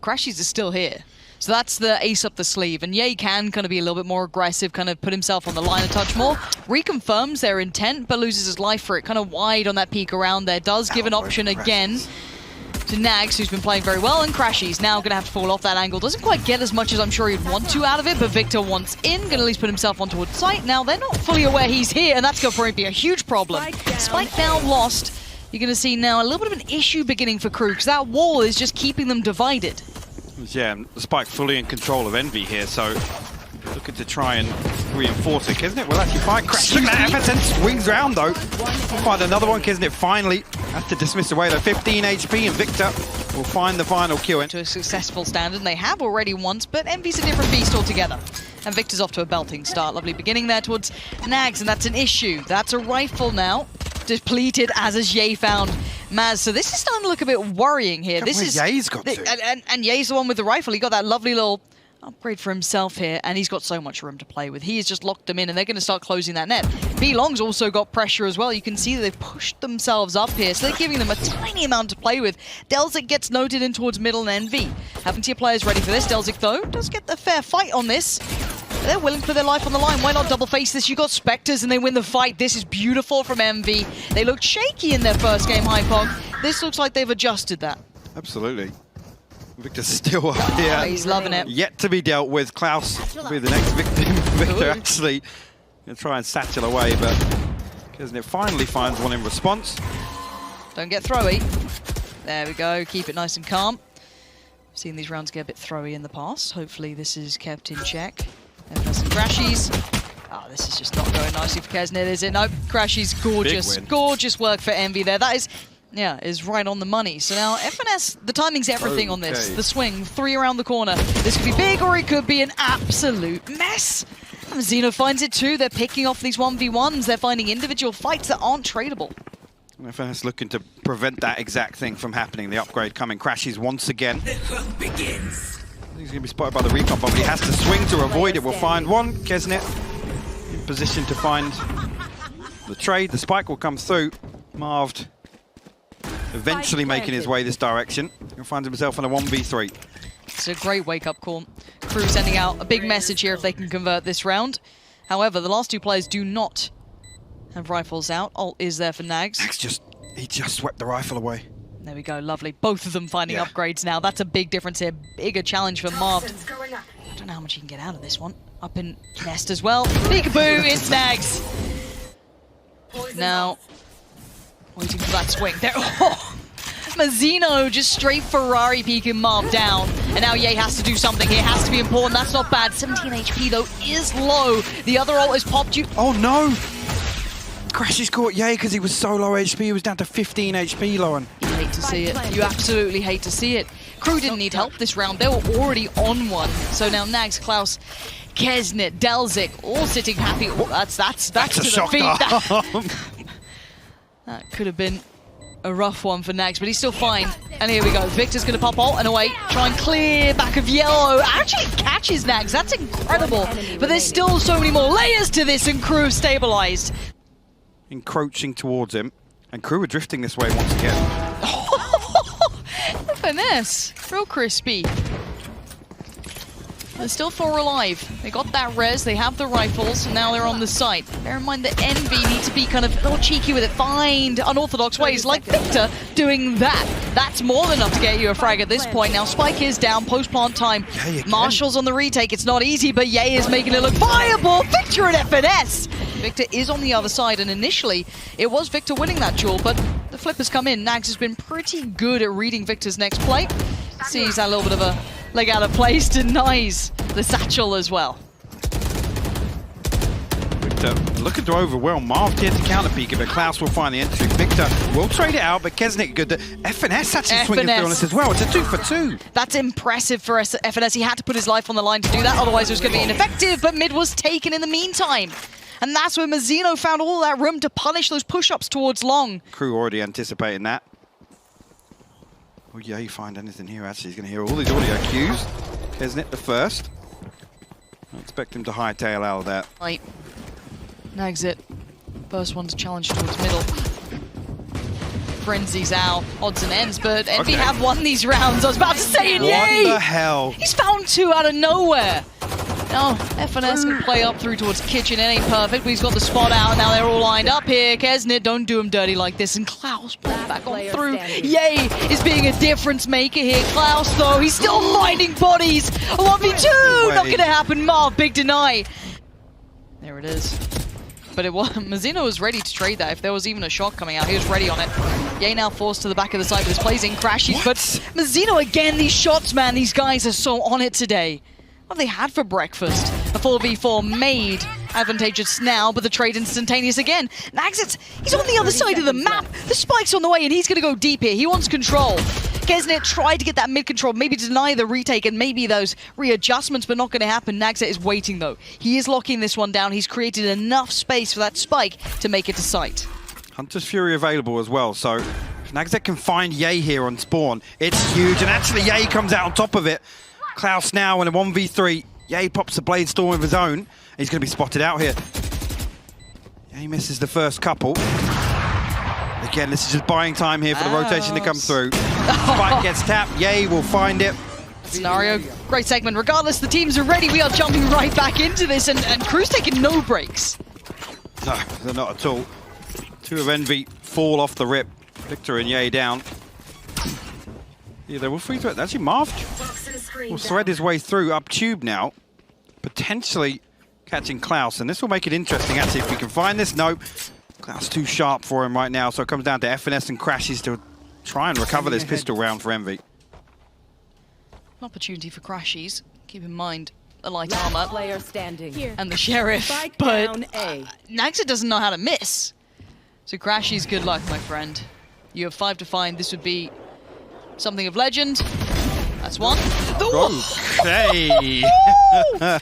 Crashies is still here. So that's the ace up the sleeve, and Ye can kind of be a little bit more aggressive, kind of put himself on the line a touch more. Reconfirms their intent, but loses his life for it. Kind of wide on that peek around there. Does give an option again to Nags, who's been playing very well, and Crashies now going to have to fall off that angle. Doesn't quite get as much as I'm sure he'd want to out of it, but Victor wants in, going to at least put himself on towards site. Now, they're not fully aware he's here, and that's going to probably be a huge problem. Spike now lost. You're going to see now a little bit of an issue beginning for Crew, because that wall is just keeping them divided. Yeah, the Spike fully in control of Envy here, so looking to try and reinforce it. Kisnet will actually find Crash. Look at that, and swings round though. Find another one. Kisnet finally has to dismiss away though. 15 HP, and Victor will find the final kill. To a successful standard, and they have already once, but Envy's a different beast altogether. And Victor's off to a belting start. Lovely beginning there towards Nags, and that's an issue. That's a rifle now. Depleted, as is Ye found Maz. So this is starting to look a bit worrying here. This is Ye's got to. And Ye's the one with the rifle. He got that lovely little upgrade for himself here, and he's got so much room to play with. He has just locked them in, and they're going to start closing that net. B-Long's also got pressure as well. You can see that they've pushed themselves up here, so they're giving them a tiny amount to play with. Delzik gets noted in towards middle and Envy. Haven't tier players ready for this. Delzik, though, does get the fair fight on this. They're willing to put their life on the line. Why not double face this? You got Spectres and they win the fight. This is beautiful from Envy. They looked shaky in their first game, Hypog. This looks like they've adjusted that. Absolutely. Victor's still up here. Oh, he's loving it. Yet to be dealt with. Klaus will be the next victim. Victor actually going to try and satchel away, but Kisnet finally finds one in response. Don't get throwy. There we go. Keep it nice and calm. Seen these rounds get a bit throwy in the past. Hopefully this is kept in check. There's some Crashies. Oh, this is just not going nicely for Kesnet, is it? No, Crashies, gorgeous. Gorgeous work for Envy there. That is, yeah, is right on the money. So now FNS, the timing's everything on this. The swing, 3 around the corner. This could be big or it could be an absolute mess. And Zeno finds it too. They're picking off these 1v1s. They're finding individual fights that aren't tradable. FNS looking to prevent that exact thing from happening. The upgrade coming. Crashes once again. The hunt begins. He's going to be spotted by the recon, but he has to swing to avoid it. We'll find one. Kesnet in position to find the trade. The spike will come through. Marved eventually making his way this direction. He'll find himself in a 1v3. It's a great wake-up call. Crew sending out a big message here if they can convert this round. However, the last two players do not have rifles out. Ult is there for Nags. Nags he just swept the rifle away. There we go, lovely. Both of them finding upgrades now. That's a big difference here. Bigger challenge for Marved. I don't know how much he can get out of this one. Up in Nest as well. Peekaboo, it's Nags. Now, waiting for that swing. There. Oh, Mazzino just straight Ferrari peeking Marv down. And now Ye has to do something here. Has to be important. That's not bad. 17 HP though is low. The other ult is popped you. Oh no! Crashes caught Ye because he was so low HP. He was down to 15 HP, Lauren. You hate to see it. You absolutely hate to see it. Crew didn't need help this round. They were already on one. So now Nags, Klaus, Kesnet, Delzik, all sitting happy. Oh, that's a to shock the feet. That could have been a rough one for Nags, but he's still fine. And here we go. Victor's going to pop ult and away. Try and clear back of Yellow. Actually catches Nags. That's incredible. But there's still so many more layers to this, and Crew stabilized. Encroaching towards him, and Crew are drifting this way once again. The finesse, real crispy. There's still 4 alive. They got that res, they have the rifles, and now they're on the site. Bear in mind that Envy need to be kind of a little cheeky with it, find unorthodox ways, like Victor doing that. That's more than enough to get you a frag at this point. Now Spike is down, post-plant time. Marshall's on the retake, it's not easy, but Ye is making it look viable. Victor at FNS! Victor is on the other side, and initially it was Victor winning that duel, but the flip has come in. Nags has been pretty good at reading Victor's next play. Sees that little bit of a leg out of place, denies the satchel as well. Victor looking to overwhelm Marv here to counter peek it, but Klaus will find the entry. Victor will trade it out, but Kesnet good. FNS actually swinging through on us as well. It's a 2 for 2. That's impressive for FNS. He had to put his life on the line to do that, otherwise it was going to be ineffective, but mid was taken in the meantime. And that's where Mazzino found all that room to punish those push-ups towards long. Crew already anticipating that. Oh yeah, you find anything here, actually. He's going to hear all these audio cues. Kesnet the first. I expect him to hightail out of that. Right. Nags it. First one to challenge towards middle. frenzies out odds and ends, but Envy have won these rounds. I was about to say it, What yay! the hell? He's found 2 out of nowhere. Now, FNS can play up through towards Kitchen. It ain't perfect, but he's got the spot out, and now they're all lined up here. Kesnit, don't do him dirty like this. And Klaus pulling back on through. Yay is being a difference maker here. Klaus, though, he's still finding bodies. A 1v2, not going to happen. Marv, big deny. There it is. But it was Mazzino was ready to trade that. If there was even a shot coming out, he was ready on it. Yay now forced to the back of the site with his plays in crashes. But Mazzino again, these shots, man, these guys are so on it today. What have they had for breakfast? A 4v4 made advantageous now, but the trade instantaneous again. Nags, he's on the other side of the map. The spike's on the way, and he's going to go deep here. He wants control. Kesnit tried to get that mid control, maybe deny the retake and maybe those readjustments, but not going to happen. Nagset is waiting, though. He is locking this one down. He's created enough space for that spike to make it to site. Hunter's Fury available as well, so if Nagset can find Yay here on spawn, it's huge, and actually Yay comes out on top of it. Klaus now in a 1v3. Yay pops the Blade Storm of his own. He's going to be spotted out here. Yay misses the first couple. Again, this is just buying time here for the rotation to come through. Spike gets tapped. Yay will find it. Scenario, great segment. Regardless, the teams are ready. We are jumping right back into this, and Crew's taking no breaks. No, they're not at all. 2 of Envy fall off the rip. Victor and Yay down. Yeah, they will free threat. Actually, Marv will thread his way through up tube now, potentially catching Klaus, and this will make it interesting. Actually, if we can find this, nope. Klaus too sharp for him right now, so it comes down to FNS and crashes to try and recover this pistol round for Envy. An opportunity for crashes. Keep in mind the light armor player standing and the sheriff, but Naxa doesn't know how to miss. So crashes, good luck, my friend. You have 5 to find. This would be something of legend. That's one. Okay.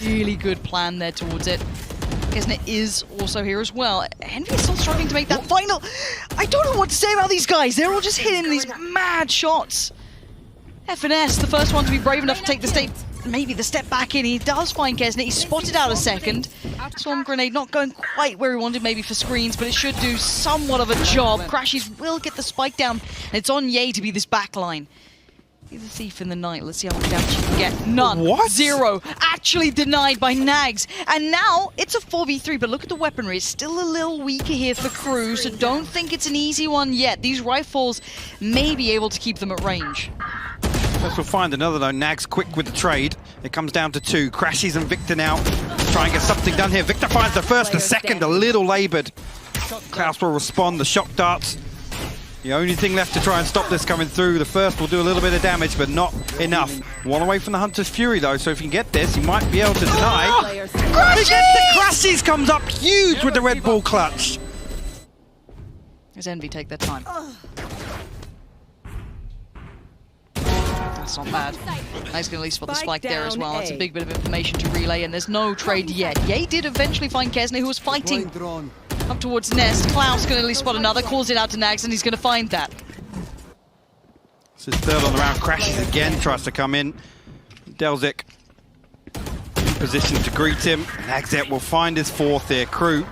Really good plan there towards it. Kesnit is also here as well. Envy is still struggling to make that final. I don't know what to say about these guys. They're all just hitting these mad shots. FNS, the first one to be brave enough to take the step, maybe the step back in. He does find Kesnit. He's spotted out a second. Swarm grenade not going quite where he wanted, maybe for screens, but it should do somewhat of a job. Crashes will get the spike down, and it's on Yay to be this backline. Be the thief in the night. Let's see how much damage you can get. None. What? 0. Actually denied by Nags. And now it's a 4v3, but look at the weaponry. It's still a little weaker here for Crew, so don't think it's an easy one yet. These rifles may be able to keep them at range. First we'll find another though. Nags quick with the trade. It comes down to 2. Crashes and Victor now. Try and get something done here. Victor finds the first, the second, a little laboured. Klaus will respond. The shock darts. The only thing left to try and stop this coming through. The first will do a little bit of damage, but not enough. One away from the Hunter's Fury, though, so if you can get this, he might be able to deny. The Crashes comes up huge with the Red Bull clutch. Does Envy take their time? That's not bad. He's going to at least spot the spike there as well. That's a big bit of information to relay, and there's no trade yet. Yay did eventually find Kesnit, who was fighting up towards Nest. Klaus going to at least spot another, calls it out to Nags, and he's going to find that. This is third on the round. Crashes again, tries to come in. Delzik in position to greet him. Nagset will find his 4th here. Crew.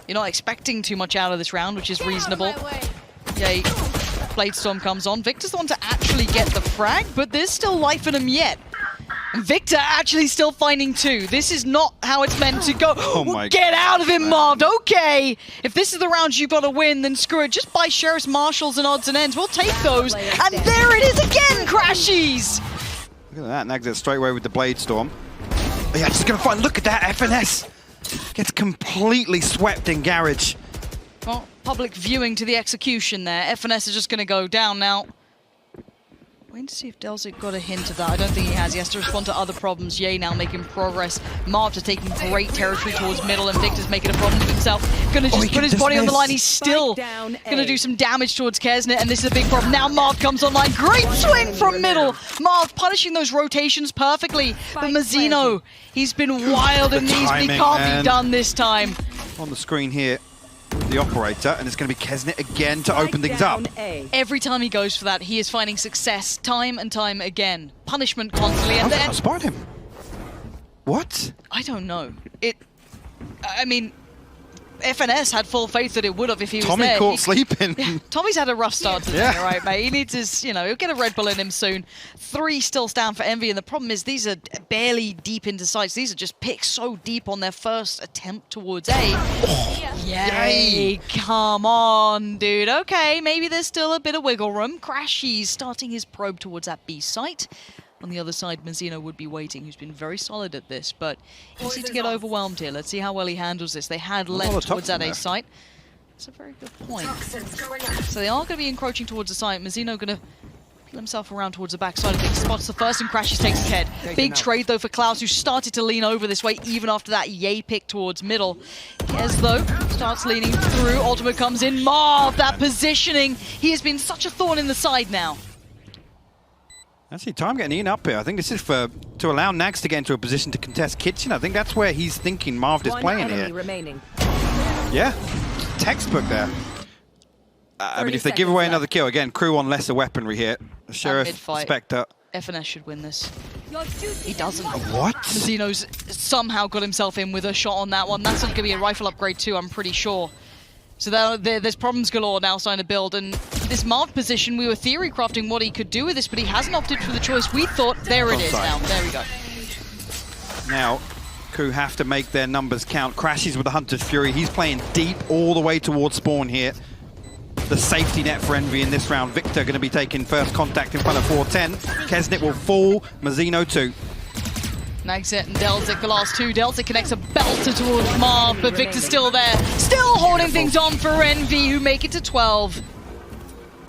You're not expecting too much out of this round, which is reasonable. Yay. Blade Storm comes on. Victor's the one to actually get the frag, but there's still life in him yet. Victor actually still finding 2. This is not how it's meant to go. Oh my Get out of him, Marv. Okay. If this is the round you've got to win, then screw it. Just buy Sheriff's Marshals and odds and ends. We'll take those. And there it is again, Crashies. Look at that. Nagset straight away with the Blade Storm. Yeah, just going to find. Look at that. FNS gets completely swept in Garage. Well, public viewing to the execution there. FNS is just going to go down now. Waiting to see if Delzik got a hint of that. I don't think he has. He has to respond to other problems. Yay now making progress. Marv is taking great territory towards middle, and Victor's making a problem of himself. Gonna just put his body on the line. He's still gonna do some damage towards Kesnit, and this is a big problem. Now Marv comes online. Great swing from middle. Marv punishing those rotations perfectly. But Mazzino, he's been wild in these, but he can't be done this time. On the screen here, the operator, and it's going to be Kesnit again to open things up. Every time he goes for that, he is finding success time and time again. Punishment constantly, and then I spotted him. What? I don't know. I mean, FNS had full faith that it would have if he was Tommy there. caught sleeping. Yeah, Tommy's had a rough start to the day, right, mate? He needs his, you know, he'll get a Red Bull in him soon. 3 still stand for Envy, and the problem is these are barely deep into sights. These are just picked so deep on their first attempt towards A. Oh, Yay! Come on, dude. Okay, maybe there's still a bit of wiggle room. Crashy's starting his probe towards that B site. On the other side, Mazzino would be waiting, who's been very solid at this, but easy to get overwhelmed here. Let's see how well he handles this. They had left towards that A site. That's a very good point. So they are going to be encroaching towards the site. Mazzino going to peel himself around towards the back side of things. Spots the first and Crashes takes his head. Big trade though for Klaus, who started to lean over this way even after that Yay pick towards middle. Kez though starts leaning through. Ultimate comes in. Marv, that positioning. He has been such a thorn in the side now. Actually, time getting in up here. I think this is to allow Nags to get into a position to contest Kitchen. I think that's where he's thinking Marv is playing here. Remaining. Yeah, textbook there. I mean, if they give away another kill, again, crew on lesser weaponry here. The Sheriff, Spectre. FNS should win this. He doesn't. What? Mazzino's somehow got himself in with a shot on that one. That's going to be a rifle upgrade too, I'm pretty sure. So there's problems galore now starting to build, and this Marv position, we were theory crafting what he could do with this, but he hasn't opted for the choice we thought. There it is now. There we go. Now, crew have to make their numbers count. Crashes with the Hunter's Fury. He's playing deep all the way towards spawn here. The safety net for Envy in this round. Victor going to be taking first contact in front of 410. Kesnit will fall. Mazzino too. Nagset and Delzik, the last 2. Delzik connects a belter towards Marv, but Victor's still there. Still holding things on for Envy, who make it to 12.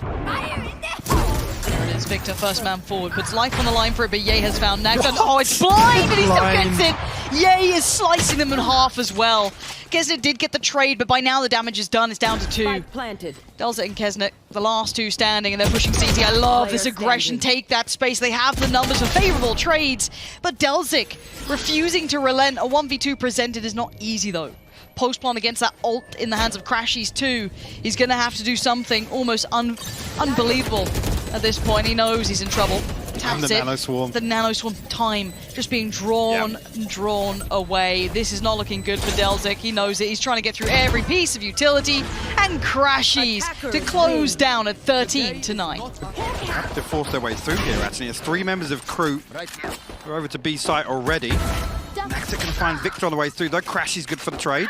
There it is, Victor, first man forward. Puts life on the line for it, but Ye has found Nags. Oh, it's blind, and he still gets it. Ye is slicing them in half as well. Kesnit did get the trade, but by now the damage is done. It's down to 2. Delzik and Kesnit, the last 2 standing, and they're pushing CT. I love this aggression. Take that space. They have the numbers for favorable trades, but Delzik refusing to relent. A 1v2 presented is not easy, though. Post plan against that ult in the hands of Crashies too. He's going to have to do something almost unbelievable at this point. He knows he's in trouble. Taps it. Nanoswarm. The Nanoswarm time just being drawn away. This is not looking good for Delzik. He knows it. He's trying to get through every piece of utility, and Crashies to close down at 13-9. Have to force their way through here, actually. It's 3 members of crew who are over to B site already. Naxa can find Victor on the way through, though. Crashies good for the trade.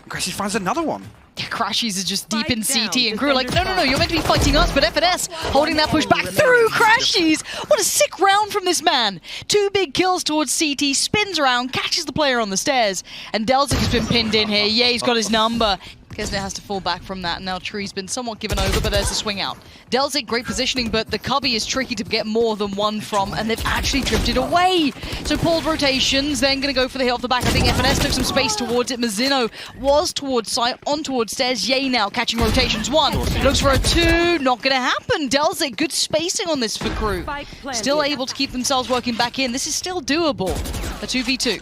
Crashies finds another one. Yeah, Crashies is just deep in CT, and crew are like, no, you're meant to be fighting us, but FNS holding that push back through Crashies. What a sick round from this man. 2 big kills towards CT, spins around, catches the player on the stairs, and Delzik has been pinned in here. Yeah, he's got his number. Kesnit has to fall back from that, and now Tree's been somewhat given over, but there's a swing out. Delzik, great positioning, but the cubby is tricky to get more than one from, and they've actually drifted away. So pulled rotations, then going to go for the hit off the back. I think FNS took some space towards it. Mazzino was towards site, on towards stairs. Yay now, catching rotations. 1, looks for a 2, not going to happen. Delzik, good spacing on this for crew. Still able to keep themselves working back in. This is still doable. A 2v2.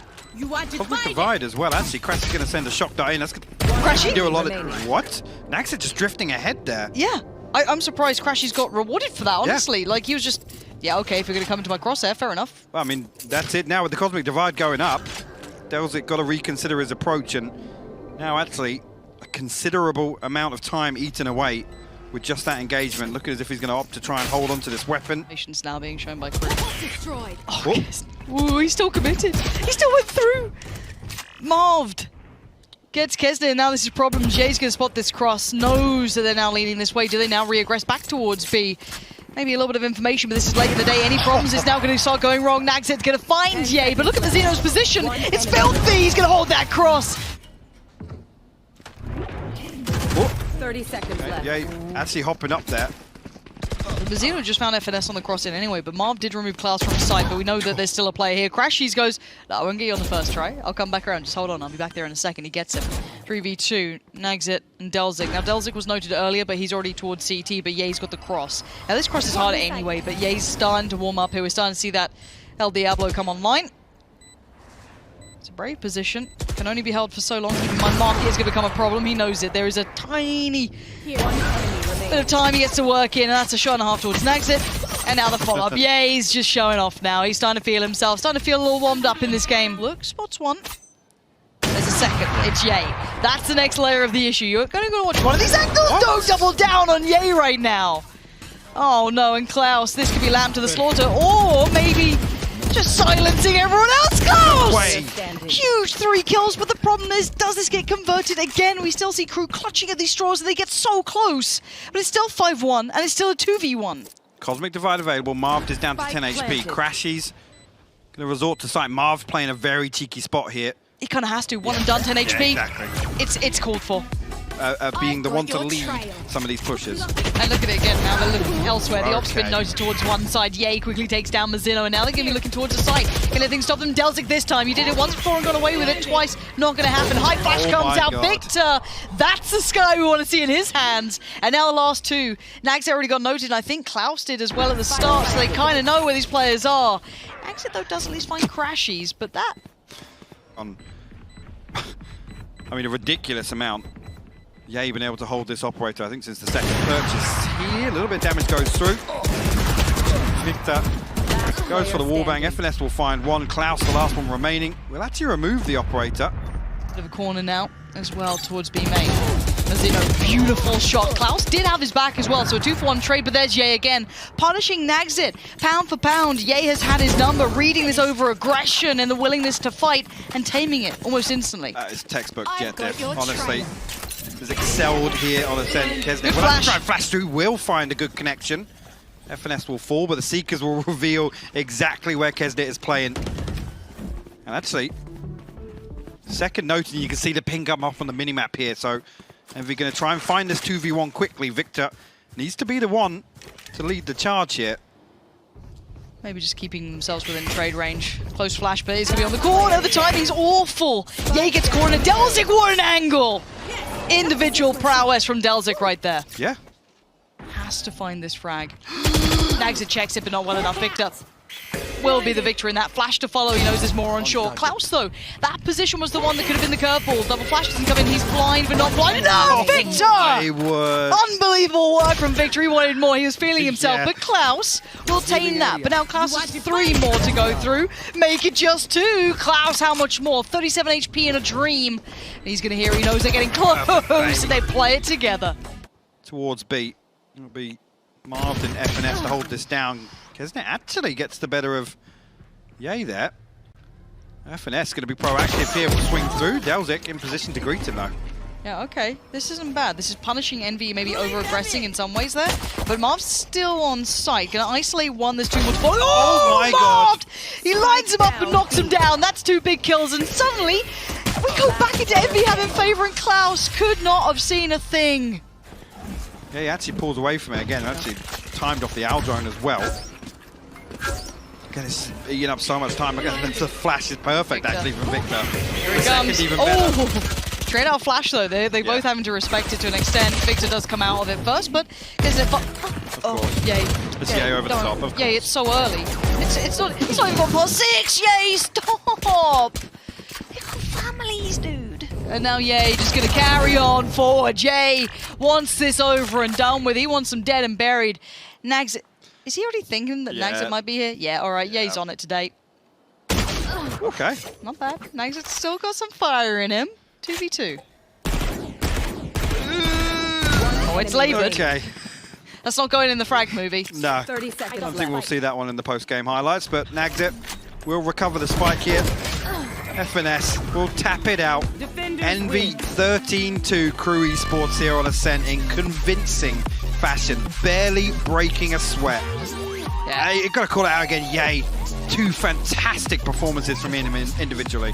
Public divide as well, actually. Crash is going to send a shock dart in. That's going Crashy? do a lot of... What? Naxa just drifting ahead there. Yeah. I'm surprised Crashy's got rewarded for that, honestly. Yeah. Like, he was just... Yeah, okay, if you're going to come into my crosshair, fair enough. Well, I mean, that's it. Now with the Cosmic Divide going up, Delzik got to reconsider his approach, and now actually a considerable amount of time eaten away with just that engagement. Looking as if he's going to opt to try and hold on to this weapon. Patience now being shown by crew. Oh, yes. Ooh, he's still committed. He still went through. Marved. Gets Kesnit, and now this is problem. Jay's going to spot this cross. Knows that they're now leaning this way. Do they now re-aggress back towards B? Maybe a little bit of information, but this is late in the day. Any problems is now going to start going wrong. Nagset's going to find Ye, but look at the Xeno's position. It's filthy. He's going to hold that cross. 30 seconds left. Yeah, actually hopping up there. Mazzino just found FNS on the cross in anyway, but Marv did remove Klaus from his side, but we know that there's still a player here. Crashies goes, no, I won't get you on the first try. I'll come back around. Just hold on. I'll be back there in a second. He gets him. 3v2, Nagset and Delzik. Now, Delzik was noted earlier, but he's already towards CT, but Ye's got the cross. Now, this cross is harder anyway, but Ye's starting to warm up here. We're starting to see that El Diablo come online. It's a brave position. Can only be held for so long. Keep in mind, Marky is going to become a problem. He knows it. There is a tiny bit of time he gets to work in, and that's a shot and a half towards Nagset. And now the follow-up. Yeah, he's just showing off now. He's starting to feel himself, starting to feel a little warmed up in this game. Look, spots one. There's a second. It's Ye. That's the next layer of the issue. You're going to watch one of these angles. Don't double down on Ye right now. Oh no, and Klaus, this could be lamb to the slaughter, or maybe just silencing everyone else. Klaus! Huge 3 kills, but the problem is, does this get converted again? We still see Crew clutching at these straws, and they get so close. But it's still 5-1, and it's still a 2v1. Cosmic Divide available. Marv is down to 10 HP. Crashies going to resort to site. Marv's playing a very cheeky spot here. He kind of has to. 1 and done, 10 HP. Yeah, exactly. It's called for. Being the one to lead some of these pushes. And look at it again now, they're looking elsewhere. The op's been noted towards one side. Ye quickly takes down Mazzino, and now they're going to be looking towards the site. Can anything stop them? Delzik this time. He did it once before and got away with it twice. Not going to happen. High flash comes out. God. Victor, that's the sky we want to see in his hands. And now the last 2. Nags already got noted, and I think Klaus did as well at the start, so they kind of know where these players are. Nags, though, does at least find Crashies, but that... I mean, a ridiculous amount. Ye been able to hold this operator, I think, since the second purchase here. A little bit of damage goes through. Victor goes for the wallbang. FNS will find 1. Klaus, the last one remaining, will actually remove the operator. Bit of a corner now as well towards B main. Mazzino, beautiful shot. Klaus did have his back as well, so a 2-for-1 trade, but there's Ye again. Punishing Nagzit, pound for pound. Ye has had his number, reading this over aggression and the willingness to fight and taming it almost instantly. That is textbook Jet Dev, honestly. Has excelled here on Ascent. Kesnet will have to try and flash through, will find a good connection. FNS will fall, but the Seekers will reveal exactly where Kesnet is playing. And actually, second note, and you can see the ping come up on the minimap here, so Envy going to try and find this 2v1 quickly. Victor needs to be the one to lead the charge here. Maybe just keeping themselves within trade range. Close flash, but he's going to be on the corner. The timing's awful. Ye gets cornered. Delzik, what an angle! Individual prowess from Delzik right there. Yeah. Has to find this frag. Nagza checks it, but not well enough. Victor will be the victor in that. Flash to follow, he knows there's more on shore. Klaus, though, that position was the one that could have been the curveball. Double flash doesn't come in, he's blind, but not blind. No, Victor! Unbelievable work from Victor, he wanted more, he was feeling himself, but Klaus will tame that. But now Klaus has 3 more to go through. Make it just 2. Klaus, how much more? 37 HP in a dream. And he's gonna hear, he knows they're getting close, and they play it together. Towards B. It'll be Marv and FNS to hold this down. Kesnet actually gets the better of Ye there. FNS going to be proactive here, will swing through. Delzik in position to greet him though. Yeah, okay. This isn't bad. This is punishing Envy, maybe over-aggressing in some ways there. But Marv's still on site. Gonna isolate 1, there's 2 more to follow. Oh my God! He lines him up and knocks him down. That's 2 big kills, and suddenly we go back into Envy having favor, and Klaus could not have seen a thing. Yeah, he actually pulls away from it again. Actually timed off the Owl drone as well. Again, it's eating up so much time. Again, the flash is perfect, actually, from Victor. Here he comes. Even better. Straight out flash, though. They both having to respect it to an extent. Victor does come out of it first, but is it? Yay! It's Ye over the top. Of Yay! It's so early. It's not even 1+6. Yay! Stop! They've got families, dude. And now Ye just gonna carry on forward. Ye wants this over and done with. He wants them dead and buried. Nags. Is he already thinking that Nagzit might be here? Yeah, all right. Yeah, he's on it today. Okay. Not bad. Nagzit's still got some fire in him. 2v2. Oh, it's laboured. Okay. That's not going in the frag movie. No. 30 seconds I don't think we'll see that one in the post-game highlights, but Nagzit will recover the spike here. FNS will tap it out. Envy 13-2 Crew Esports here on Ascent in convincing fashion, barely breaking a sweat. Yeah, you got to call it out again. Yay! 2 fantastic performances from him individually.